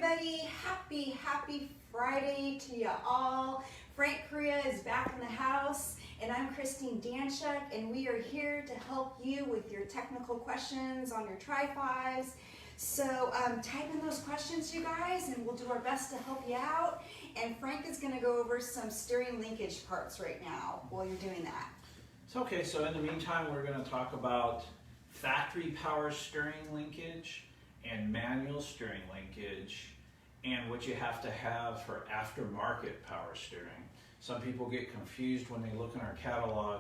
everybody. Happy Friday to you all. Frank Korea is back in the house, and I'm Christine Danchuk, and we are here to help you with your technical questions on your Tri-Fives. So type in those questions, you guys, and we'll do our best to help you out. And Frank is going to go over some steering linkage parts right now while you're doing that. Okay, so in the meantime, we're going to talk about factory power steering linkage and manual steering linkage and what you have to have for aftermarket power steering. Some people get confused when they look in our catalog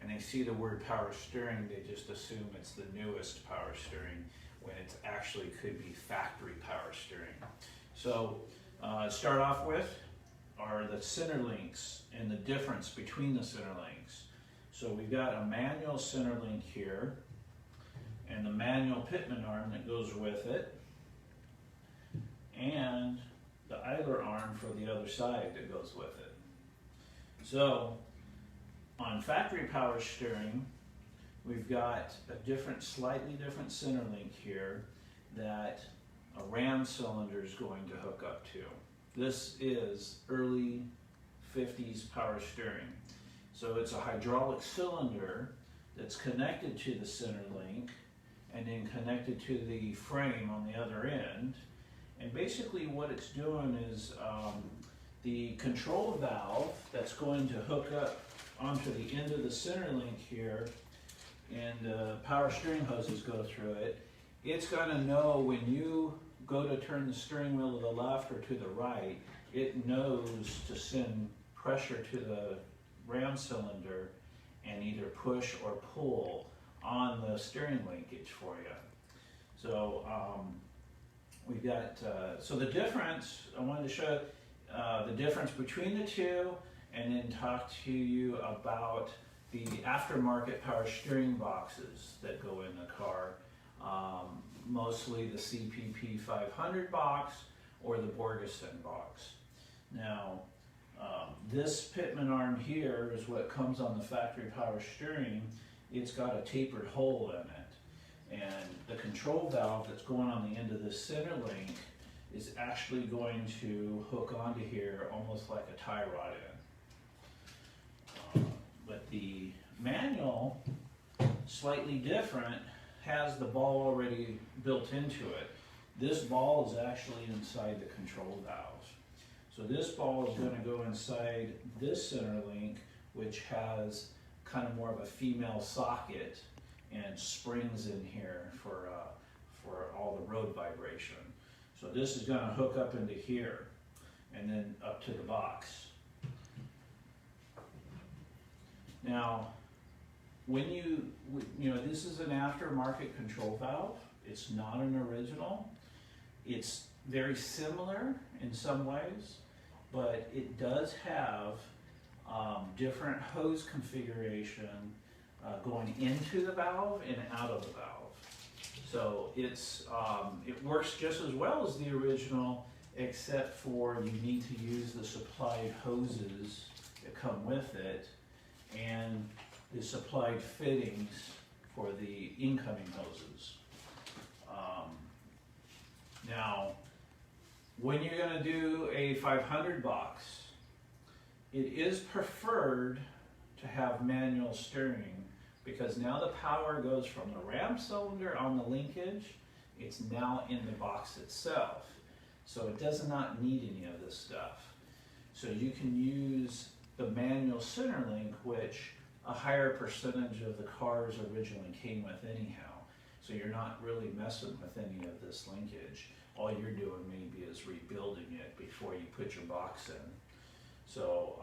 and they see the word power steering, they just assume it's the newest power steering when it actually could be factory power steering. So start off with are the center links and the difference between the center links. So we've got a manual center link here and the manual pitman arm that goes with it, and the idler arm for the other side that goes with it. So on factory power steering, we've got a slightly different center link here that a ram cylinder is going to hook up to. This is early 50s power steering. So it's a hydraulic cylinder that's connected to the center link and then connected to the frame on the other end. And basically what it's doing is the control valve that's going to hook up onto the end of the center link here, and power steering hoses go through it. It's going to know when you go to turn the steering wheel to the left or to the right, it knows to send pressure to the ram cylinder and either push or pull on the steering linkage for you. So we've got, so the difference, I wanted to show the difference between the two and then talk to you about the aftermarket power steering boxes that go in the car, mostly the CPP 500 box or the Borgeson box. Now, this pitman arm here is what comes on the factory power steering. It's got a tapered hole in it, and the control valve that's going on the end of this center link is actually going to hook onto here almost like a tie rod in. But the manual, slightly different, has the ball already built into it. This ball is actually inside the control valve. So this ball is going to go inside this center link, which has kind of more of a female socket and springs in here for all the road vibration. So this is going to hook up into here and then up to the box. Now, when this is an aftermarket control valve. It's not an original. It's very similar in some ways, but it does have different hose configuration going into the valve and out of the valve. So it works just as well as the original, except for you need to use the supplied hoses that come with it and the supplied fittings for the incoming hoses. Now, when you're going to do a 500 box, it is preferred to have manual steering because now the power goes from the ram cylinder on the linkage, it's now in the box itself. So it does not need any of this stuff. So you can use the manual center link, which a higher percentage of the cars originally came with anyhow. So you're not really messing with any of this linkage. All you're doing maybe is rebuilding it before you put your box in. So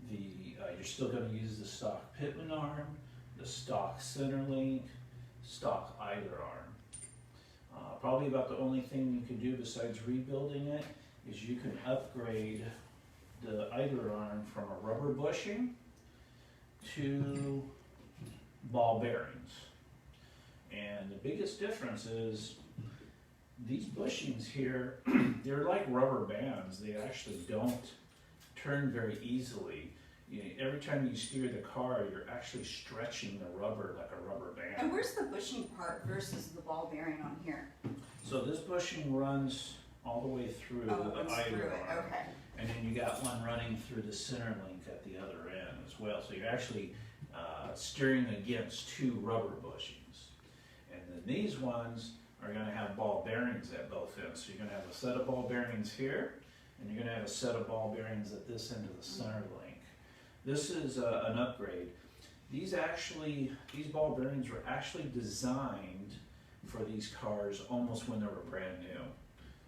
you're still going to use the stock pitman arm, the stock center link, stock idler arm. Probably about the only thing you can do besides rebuilding it is you can upgrade the idler arm from a rubber bushing to ball bearings. And the biggest difference is these bushings here, they're like rubber bands. They actually don't turn very easily. Every time you steer the car, you're actually stretching the rubber like a rubber band. And where's the bushing part versus the ball bearing on here? So this bushing runs all the way through Oh, the it's through idler it, arm. okay. And then you got one running through the center link at the other end as well. So you're actually steering against two rubber bushings. And then these ones are going to have ball bearings at both ends. So you're going to have a set of ball bearings here, and you're going to have a set of ball bearings at this end of the center link. This is an upgrade. These ball bearings were actually designed for these cars almost when they were brand new.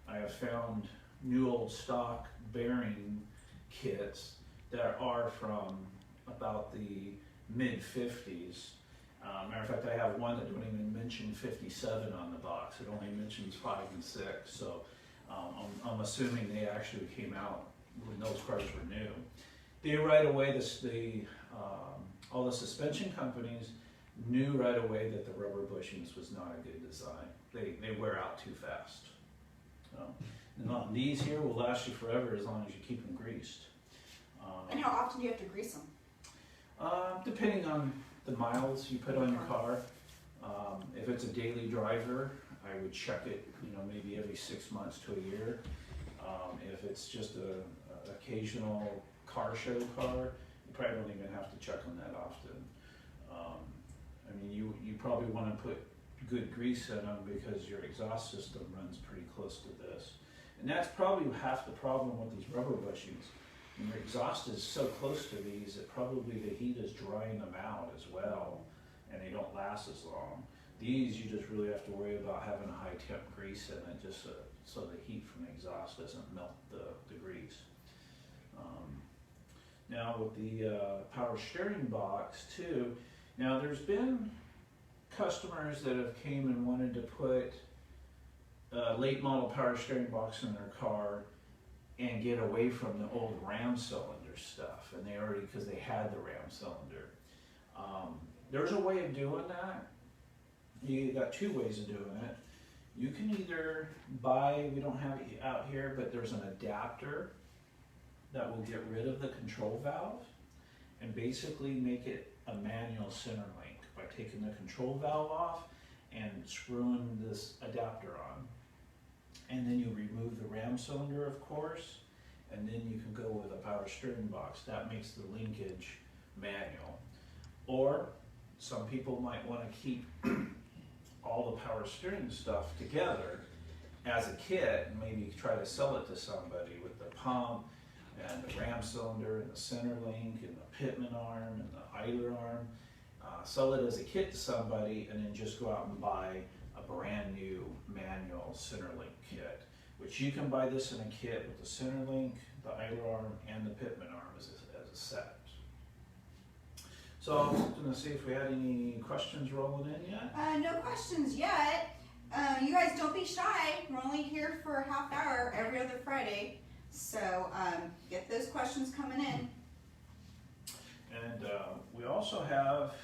I have found new old stock bearing kits that are from about the mid-50s. Matter of fact, I have one that don't even mention 57 on the box. It only mentions 5 and 6. So I'm assuming they actually came out when those cars were new. They right away, all the suspension companies knew right away that the rubber bushings was not a good design. They wear out too fast. And on these here will last you forever as long as you keep them greased. And how often do you have to grease them? Depending on the miles you put on your car. If it's a daily driver, I would check it, maybe every 6 months to a year. If it's just a occasional car show car, you probably don't even have to check them that often. You probably want to put good grease in them because your exhaust system runs pretty close to this. And that's probably half the problem with these rubber bushings. When your exhaust is so close to these that probably the heat is drying them out as well, and they don't last as long. These, you just really have to worry about having a high temp grease in it, just so the heat from the exhaust doesn't melt the grease. Now with the power steering box too, now there's been customers that have came and wanted to put a late model power steering box in their car and get away from the old ram cylinder stuff, and because they had the ram cylinder. There's a way of doing that. You got 2 ways of doing it. You can either buy, we don't have it out here, but there's an adapter that will get rid of the control valve and basically make it a manual center link by taking the control valve off and screwing this adapter on. And then you remove the ram cylinder, of course, and then you can go with a power steering box. That makes the linkage manual. Or some people might want to keep all the power steering stuff together as a kit and maybe try to sell it to somebody with the pump and the ram cylinder and the center link and the pitman arm and the idler arm. Sell it as a kit to somebody and then just go out and buy a brand new manual center link kit, which you can buy this in a kit with the center link, the idler arm, and the pitman arm as a set. So I was going to see if we had any questions rolling in yet. No questions yet. You guys don't be shy. We're only here for a half hour every other Friday. So get those questions coming in. And we also have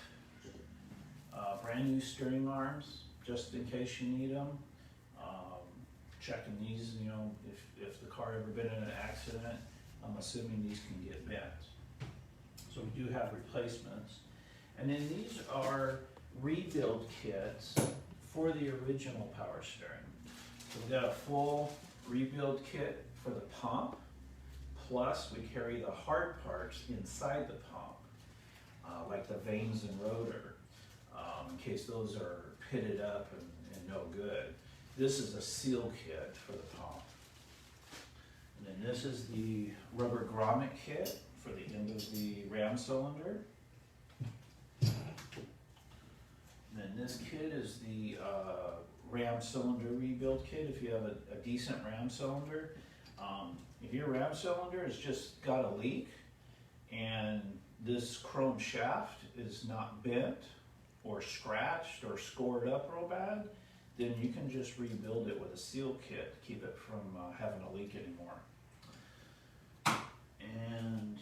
brand new steering arms, just in case you need them. Checking these, if the car ever been in an accident, I'm assuming these can get bent. So we do have replacements. And then these are rebuild kits for the original power steering. So we've got a full rebuild kit for the pump, plus we carry the hard parts inside the pump, like the vanes and rotor, in case those are pitted up and no good. This is a seal kit for the pump. And then this is the rubber grommet kit for the end of the ram cylinder. And then this kit is the ram cylinder rebuild kit if you have a decent ram cylinder. If your ram cylinder has just got a leak and this chrome shaft is not bent or scratched or scored up real bad, then you can just rebuild it with a seal kit to keep it from having a leak anymore. And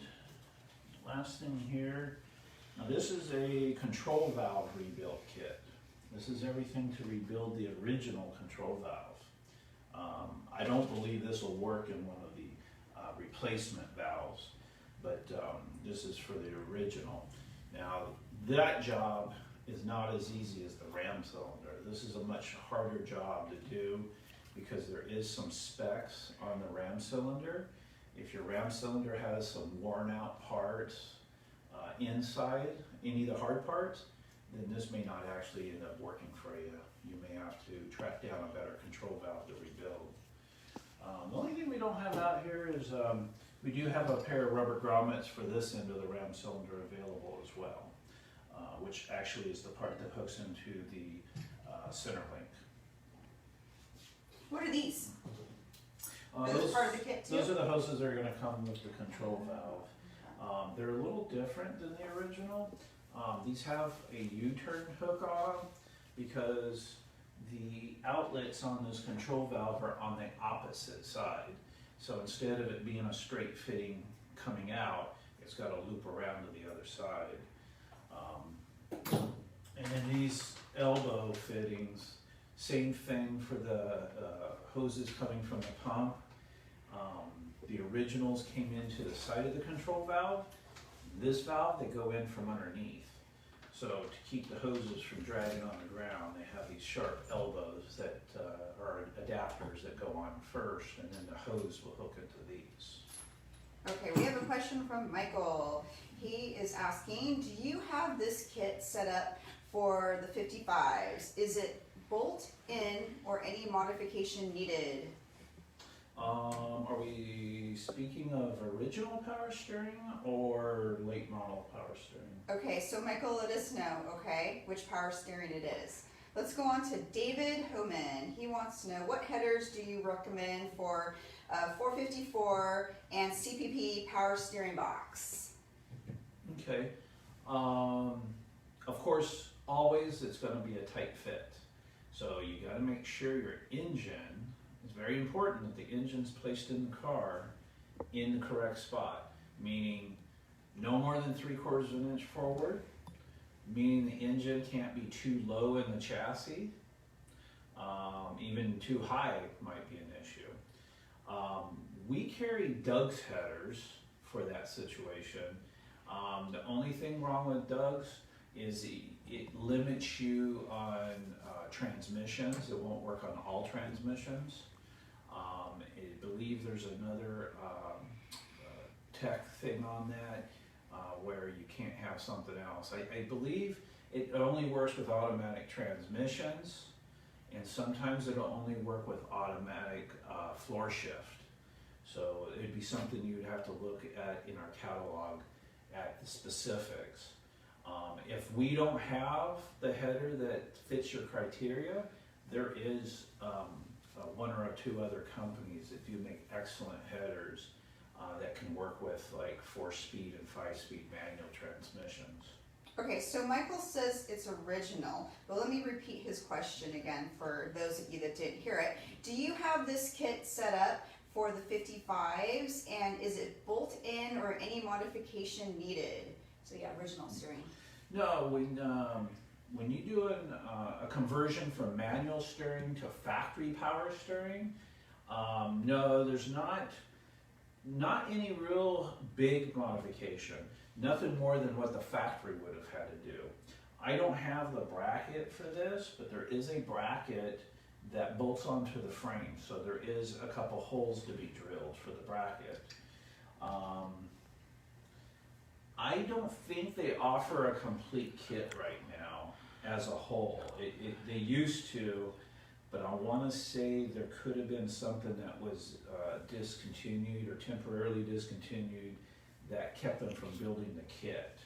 last thing here, now this is a control valve rebuild kit. This is everything to rebuild the original control valve. I don't believe this will work in one of the replacement valves, but this is for the original. Now that job is not as easy as the ram cylinder. This is a much harder job to do. because there is some specs on the ram cylinder. If your ram cylinder has some worn out parts inside, any of the hard parts, then this may not actually end up working for you. You may have to track down a better control valve to rebuild. The only thing we don't have out here is we do have a pair of rubber grommets for this end of the ram cylinder available as well, which actually is the part that hooks into the center link. What are these? Those, part of the kit too? those are the hoses that are going to come with the control valve. They're a little different than the original. These have a U-turn hook on because the outlets on this control valve are on the opposite side. So instead of it being a straight fitting coming out, it's got to loop around to the other side. And then these elbow fittings, same thing for the hoses coming from the pump. The originals came into the side of the control valve. This valve, they go in from underneath. So to keep the hoses from dragging on the ground, they have these sharp elbows that are adapters that go on first, and then the hose will hook into these. Okay, we have a question from Michael. He is asking, do you have this kit set up for the 55s? Is it bolt in or any modification needed? Are we speaking of original power steering or late model power steering? Okay, so Michael, let us know, okay, which power steering it is. Let's go on to David Homan. He wants to know, what headers do you recommend for 454 and CPP power steering box? Okay. Of course, always it's going to be a tight fit. So you got to make sure your engine, it's very important that the engine's placed in the car in the correct spot, meaning no more than 3/4 of an inch forward, meaning the engine can't be too low in the chassis. Even too high might be an issue. We carry Doug's headers for that situation. The only thing wrong with Doug's is it limits you on transmissions. It won't work on all transmissions. I believe there's another tech thing on that where you can't have something else. I believe it only works with automatic transmissions, and sometimes it'll only work with automatic floor shift. So it'd be something you'd have to look at in our catalog at the specifics. If we don't have the header that fits your criteria, there is one or two other companies that do make excellent headers that can work with like 4-speed and 5-speed manual transmissions. Okay, so Michael says it's original, but let me repeat his question again for those of you that didn't hear it. Do you have this kit set up for the 55s, and is it bolt in or any modification needed? So yeah, original steering. No, when you do a conversion from manual steering to factory power steering, no, there's not any real big modification. Nothing more than what the factory would have had to do. I don't have the bracket for this, but there is a bracket that bolts onto the frame. So there is a couple holes to be drilled for the bracket. I don't think they offer a complete kit right now as a whole. They used to, but I want to say there could have been something that was discontinued or temporarily discontinued that kept them from building the kit,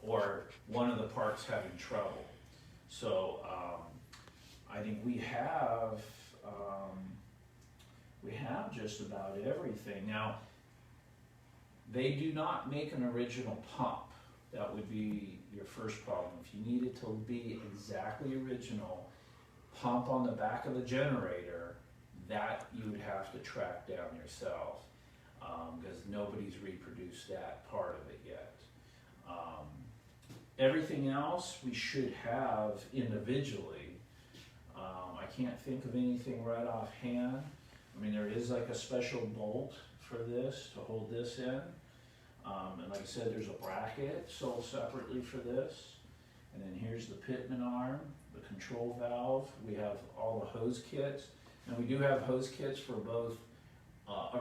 or one of the parts having trouble. So I think we have just about everything. Now, they do not make an original pump. That would be your first problem. If you need it to be exactly original, pump on the back of the generator, that you would have to track down yourself, because nobody's reproduced that part of it yet. Everything else we should have individually. I can't think of anything right offhand. I mean, there is like a special bolt for this to hold this in. And like I said, there's a bracket sold separately for this. And then here's the pitman arm, the control valve. We have all the hose kits. And we do have hose kits for both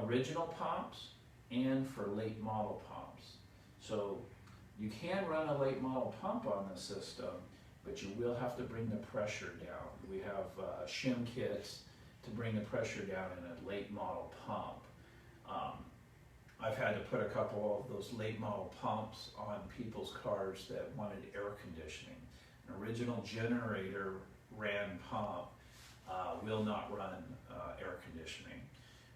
original pumps and for late model pumps. So you can run a late model pump on the system, but you will have to bring the pressure down. We have shim kits to bring the pressure down in a late model pump. I've had to put a couple of those late model pumps on people's cars that wanted air conditioning. An original generator ran pump will not run air conditioning.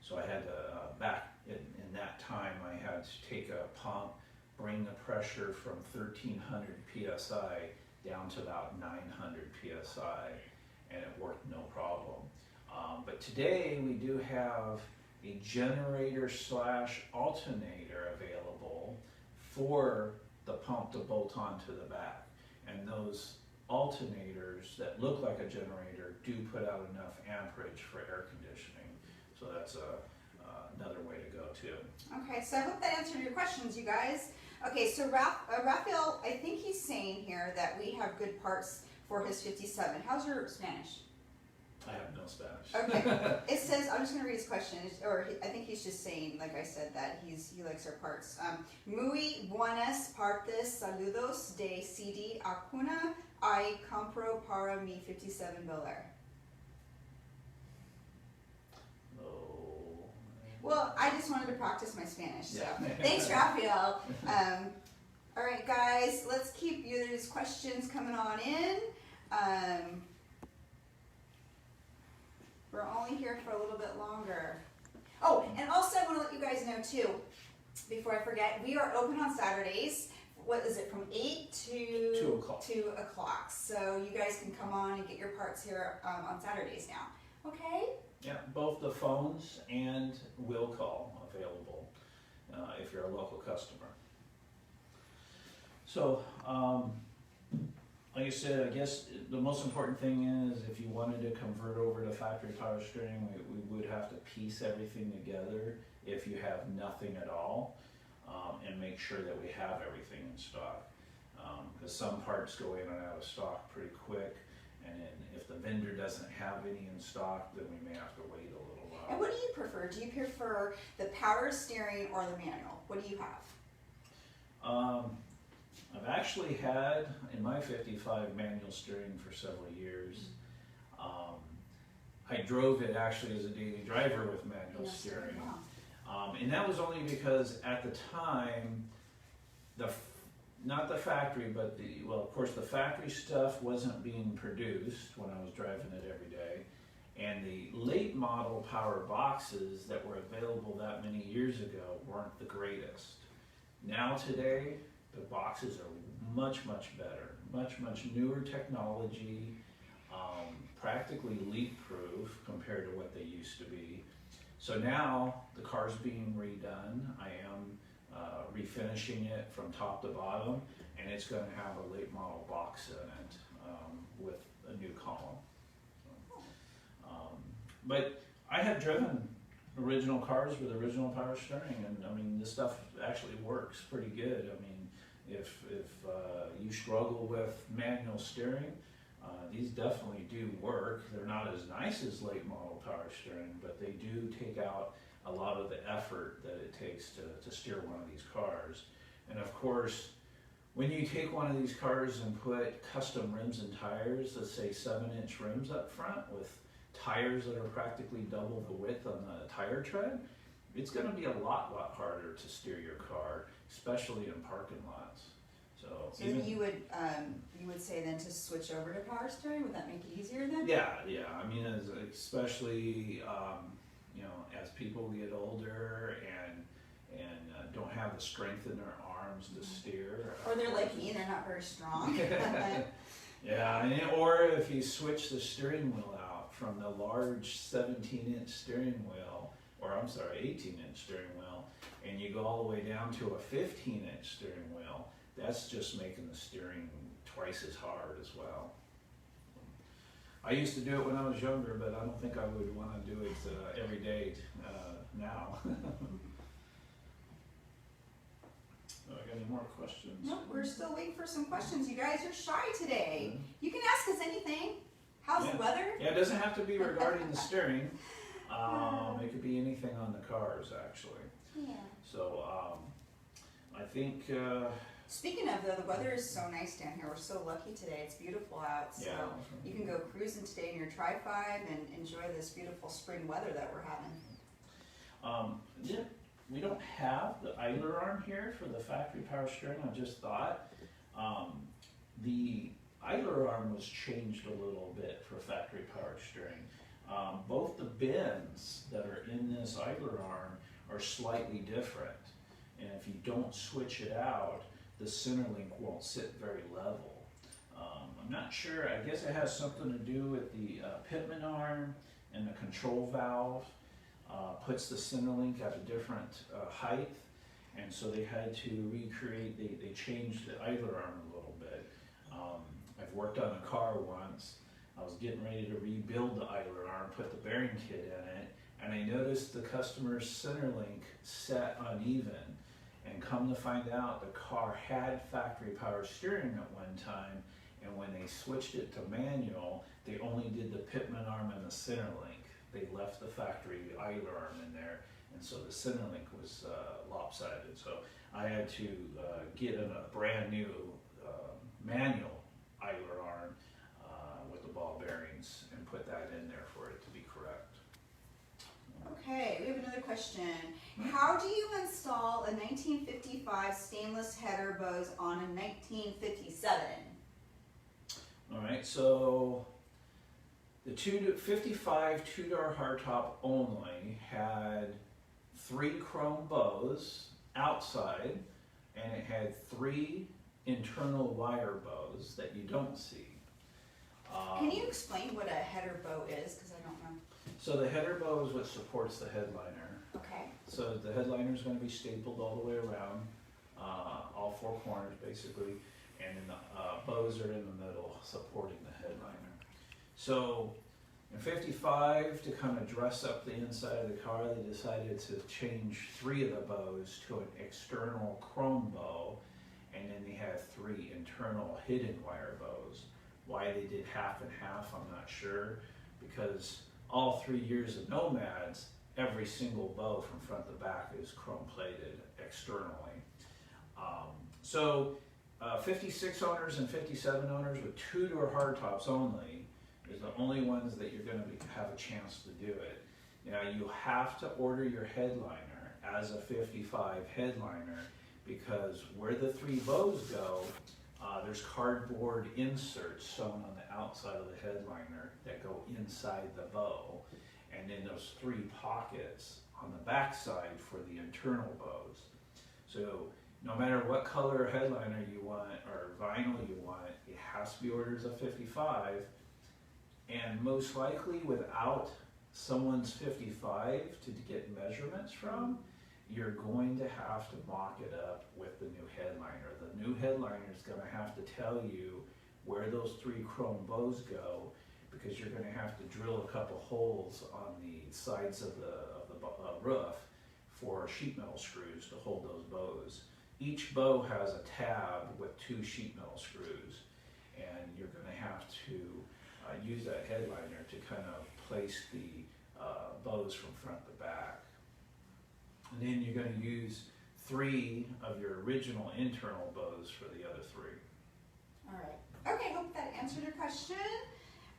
So I had to, back in that time, I had to take a pump, bring the pressure from 1300 PSI down to about 900 PSI, and it worked no problem. But today we do have a generator slash alternator available for the pump to bolt onto the back. And those alternators that look like a generator do put out enough amperage for air conditioning. So that's another way to go too. Okay, so I hope that answered your questions, you guys. Okay, so Raphael, I think he's saying here that we have good parts for his 57. How's your Spanish? I have no Spanish. Okay, it says, I'm just going to read his question, I think he's just saying, like I said, that he likes our parts. Muy buenas partes, saludos de CD Acuna, I compro para mi 57 Bel Air. Oh. Well, I just wanted to practice my Spanish, so Yeah. thanks, Raphael. All right, guys, let's keep these questions coming on in. We're only here for a little bit longer. Oh, and also I want to let you guys know too, before I forget, we are open on Saturdays. What is it, from 8 to 2 o'clock. 2 o'clock. So you guys can come on and get your parts here on Saturdays now. Okay? Yeah, both the phones and will call available if you're a local customer. So, like I said, I guess the most important thing is if you wanted to convert over to factory power steering, we would have to piece everything together if you have nothing at all, and make sure that we have everything in stock. Because some parts go in and out of stock pretty quick, and then if the vendor doesn't have any in stock, then we may have to wait a little while. And what do you prefer? Do you prefer the power steering or the manual? What do you have? I've actually had, in my 55, manual steering for several years. I drove it actually as a daily driver with manual steering. Wow. And that was only because at the time, not the factory, but of course the factory stuff wasn't being produced when I was driving it every day. And the late model power boxes that were available that many years ago weren't the greatest. Now today, the boxes are much, much better, much newer technology, practically leak-proof compared to what they used to be. So now the car's being redone. I am refinishing it from top to bottom, and it's going to have a late model box in it with a new column. But I have driven original cars with original power steering, and I mean, this stuff actually works pretty good. I mean, if you struggle with manual steering, these definitely do work. They're not as nice as late model power steering, but they do take out a lot of the effort that it takes to steer one of these cars. And of course, when you take one of these cars and put custom rims and tires, let's say 7-inch rims up front with tires that are practically double the width on the tire tread, it's going to be a lot harder to steer your car, especially in parking lots. So you would say then to switch over to power steering? Would that make it easier then? Yeah. I mean, especially as people get older and don't have the strength in their arms to steer. Or they're like me, they're not very strong. Yeah, or if you switch the steering wheel out from the large 17-inch steering wheel, or I'm sorry, 18-inch steering wheel, and you go all the way down to a 15-inch steering wheel, that's just making the steering twice as hard as well. I used to do it when I was younger, but I don't think I would want to do it every day now. I got any more questions? Nope, we're still waiting for some questions. You guys are shy today. You can ask us anything. How's the weather? Yeah, it doesn't have to be regarding the steering. It could be anything on the cars, actually. Yeah. So I think. Speaking of though, the weather is so nice down here. We're so lucky today. It's beautiful out. So you can go cruising today in your Trifive and enjoy this beautiful spring weather that we're having. We don't have the idler arm here for the factory power steering. I just thought the idler arm was changed a little bit for factory power steering. Both the bends that are in this idler arm are slightly different, and if you don't switch it out, the center link won't sit very level. I'm not sure. I guess it has something to do with the pitman arm and the control valve. Puts the center link at a different height, and so they had to recreate, they changed the idler arm a little bit. I've worked on a car once. I was getting ready to rebuild the idler arm, put the bearing kit in it, and I noticed the customer's center link set uneven, and come to find out the car had factory power steering at one time, and when they switched it to manual, they only did the pitman arm and the center link. They left the factory idler arm in there, and so the center link was lopsided. So I had to get a brand new manual idler arm with the ball bearings and put that in there for it to be correct. Okay, we have another question. How do you install a 1955 stainless header Bose on a 1957? All right, so the 55 two-door hardtop only had 3 chrome bows outside, and it had 3 internal wire bows that you don't see. Can you explain what a header bow is? Because I don't know. So the header bow is what supports the headliner. Okay. So the headliner is going to be stapled all the way around, all 4 corners basically, and then the bows are in the middle supporting the headliner. So in 55, to kind of dress up the inside of the car, they decided to change 3 of the bows to an external chrome bow, and then they had 3 internal hidden wire bows. Why they did half and half, I'm not sure, because all 3 years of Nomads, every single bow from front to back is chrome plated externally. 56 owners and 57 owners with 2-door hardtops only is the only ones that you're going to have a chance to do it. Now you have to order your headliner as a 55 headliner, because where the 3 bows go, there's cardboard inserts sewn on the outside of the headliner that go inside the bow, and then those 3 pockets on the back side for the internal bows. So no matter what color headliner you want or vinyl you want, it has to be ordered as a 55, and most likely without someone's 55 to get measurements from, you're going to have to mock it up with the new headliner. The new headliner is going to have to tell you where those 3 chrome bows go, because you're going to have to drill a couple holes on the sides of the roof for sheet metal screws to hold those bows. Each bow has a tab with 2 sheet metal screws, and you're going to have to use that headliner to kind of place the bows from front to back. And then you're going to use 3 of your original internal bows for the other 3. All right. Okay, hope that answered your question.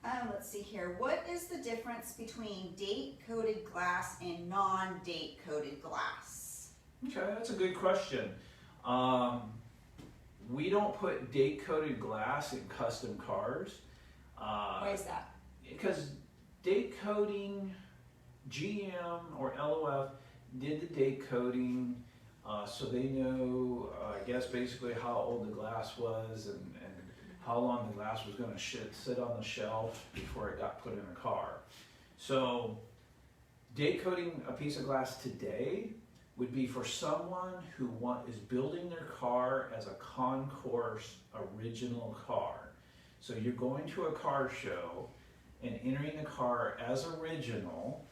Let's see here. What is the difference between date-coated glass and non-date coated glass? Okay, that's a good question. We don't put date-coated glass in custom cars. Why is that? Because date coating, GM or LOF did the date coating, so they know, I guess, basically how old the glass was and how long the glass was going to sit on the shelf before it got put in a car. So date coating a piece of glass today would be for someone who is building their car as a concourse original car. So you're going to a car show and entering the car as original,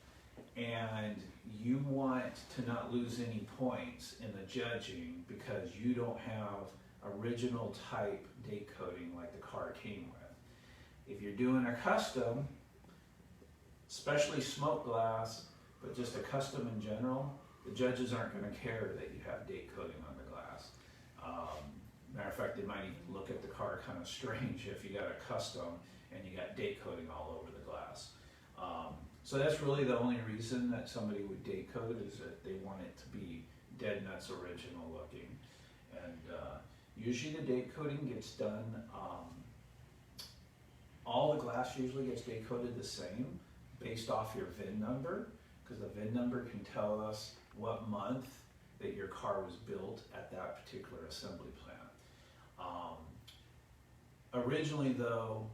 and you want to not lose any points in the judging because you don't have original type date coating like the car came with. If you're doing a custom, especially smoke glass, but just a custom in general, the judges aren't going to care that you have date coating on the glass. Matter of fact, they might even look at the car kind of strange if you got a custom and you got date coating all over the glass. So that's really the only reason that somebody would date coat, is that they want it to be dead nuts original looking. And usually the date coating gets done, all the glass usually gets date coated the same based off your VIN number, because the VIN number can tell us what month that your car was built at that particular assembly plant. Originally though,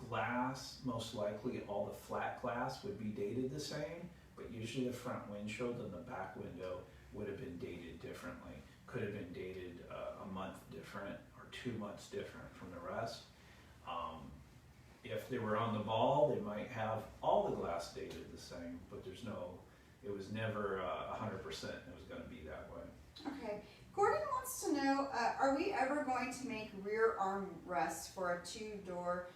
glass, most likely all the flat glass would be dated the same, but usually the front windshield and the back window would have been dated differently. Could have been dated a month different or 2 months different from the rest. If they were on the ball, they might have all the glass dated the same, but it was never 100% it was going to be that way. Okay. Gordon wants to know, are we ever going to make rear armrests for a two-door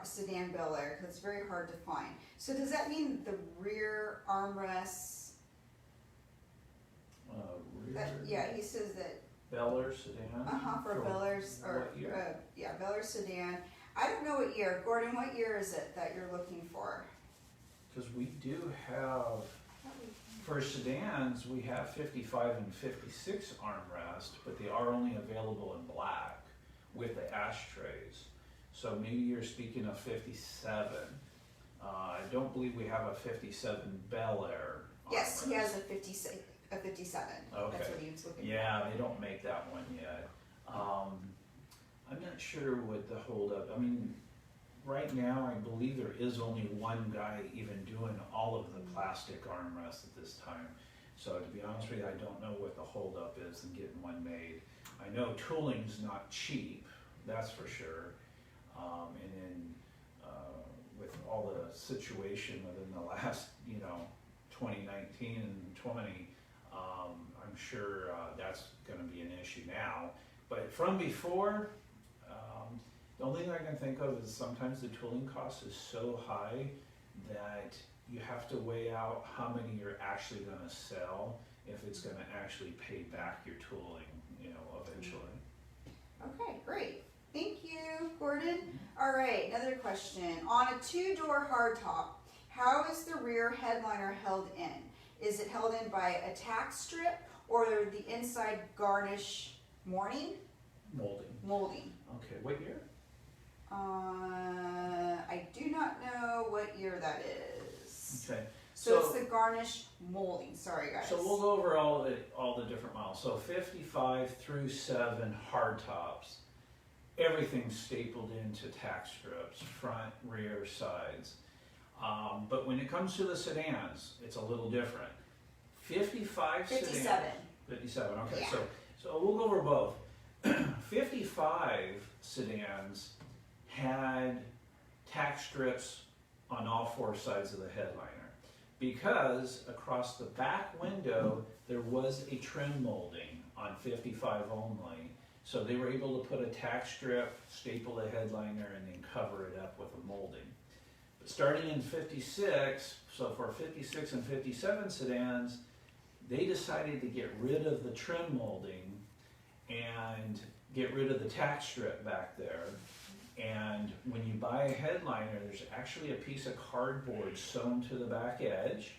sedan Bel Air? Because it's very hard to find. So does that mean the rear armrests? Yeah, he says that. Bel Air sedan? For Bel Air's, or Bel Air sedan. I don't know what year. Gordon, what year is it that you're looking for? Because we do have, for sedans, we have 55 and 56 armrest, but they are only available in black with the ashtrays. So maybe you're speaking of 57. I don't believe we have a 57 Bel Air armrest. Yes, he has a 57. Okay. That's what he was looking for. Yeah, they don't make that one yet. I'm not sure what the holdup. I mean, right now I believe there is only one guy even doing all of the plastic armrests at this time. So to be honest with you, I don't know what the holdup is in getting one made. I know tooling's not cheap, that's for sure. And then with all the situation within the last, 2019 and 20, I'm sure that's going to be an issue now. But from before, the only thing I can think of is sometimes the tooling cost is so high that you have to weigh out how many you're actually going to sell if it's going to actually pay back your tooling, eventually. Okay, great. Thank you, Gordon. All right, another question. On a two-door hardtop, how is the rear headliner held in? Is it held in by a tack strip or the inside Garnish molding? Molding. Okay, what year? I do not know what year that is. Okay. So it's the Garnish molding. Sorry, guys. So we'll go over all the different models. So 55 through 7 hardtops. Everything's stapled into tack strips, front, rear, sides. But when it comes to the sedans, it's a little different. 57. 57, okay. Yeah. So we'll go over both. 55 sedans had tack strips on all 4 sides of the headliner because across the back window there was a trim molding on 55 only. So they were able to put a tack strip, staple the headliner, and then cover it up with a molding. But starting in 56, so for 56 and 57 sedans, they decided to get rid of the trim molding and get rid of the tack strip back there. And when you buy a headliner, there's actually a piece of cardboard sewn to the back edge.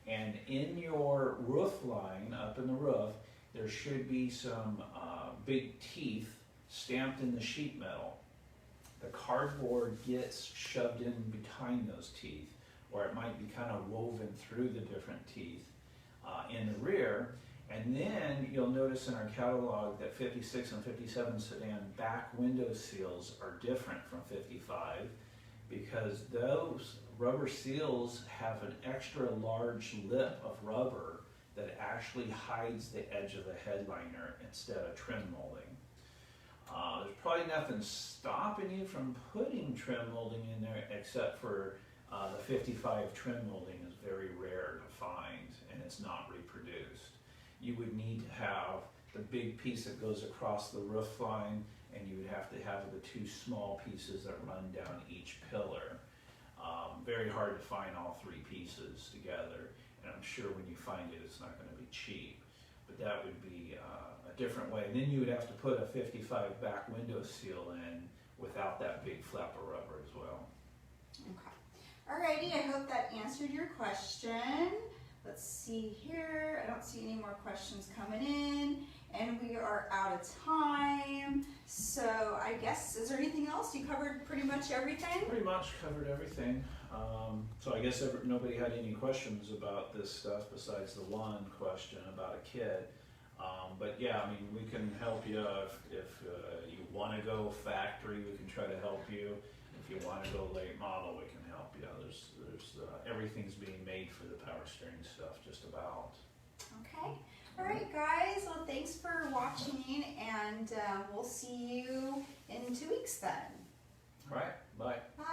And in your roof line, up in the roof, there should be some big teeth stamped in the sheet metal. The cardboard gets shoved in behind those teeth, or it might be kind of woven through the different teeth in the rear. And then you'll notice in our catalog that 56 and 57 sedan back window seals are different from 55 because those rubber seals have an extra large lip of rubber that actually hides the edge of the headliner instead of trim molding. There's probably nothing stopping you from putting trim molding in there except for the 55 trim molding is very rare to find and it's not reproduced. You would need to have the big piece that goes across the roof line and you would have to have the two small pieces that run down each pillar. Very hard to find all three pieces together, and I'm sure when you find it, it's not going to be cheap. But that would be a different way. And then you would have to put a 55 back window seal in without that big flap of rubber as well. Okay. Alrighty, I hope that answered your question. Let's see here. I don't see any more questions coming in, and we are out of time. So I guess, is there anything else? You covered pretty much everything? Pretty much covered everything. So I guess nobody had any questions about this stuff besides the one question about a kit. But yeah, I mean, we can help you if you want to go factory. We can try to help you. If you want to go late model, we can help you. There's everything's being made for the power steering stuff, just about. Okay. All right, guys. Well, thanks for watching, and we'll see you in 2 weeks then. All right. Bye. Bye.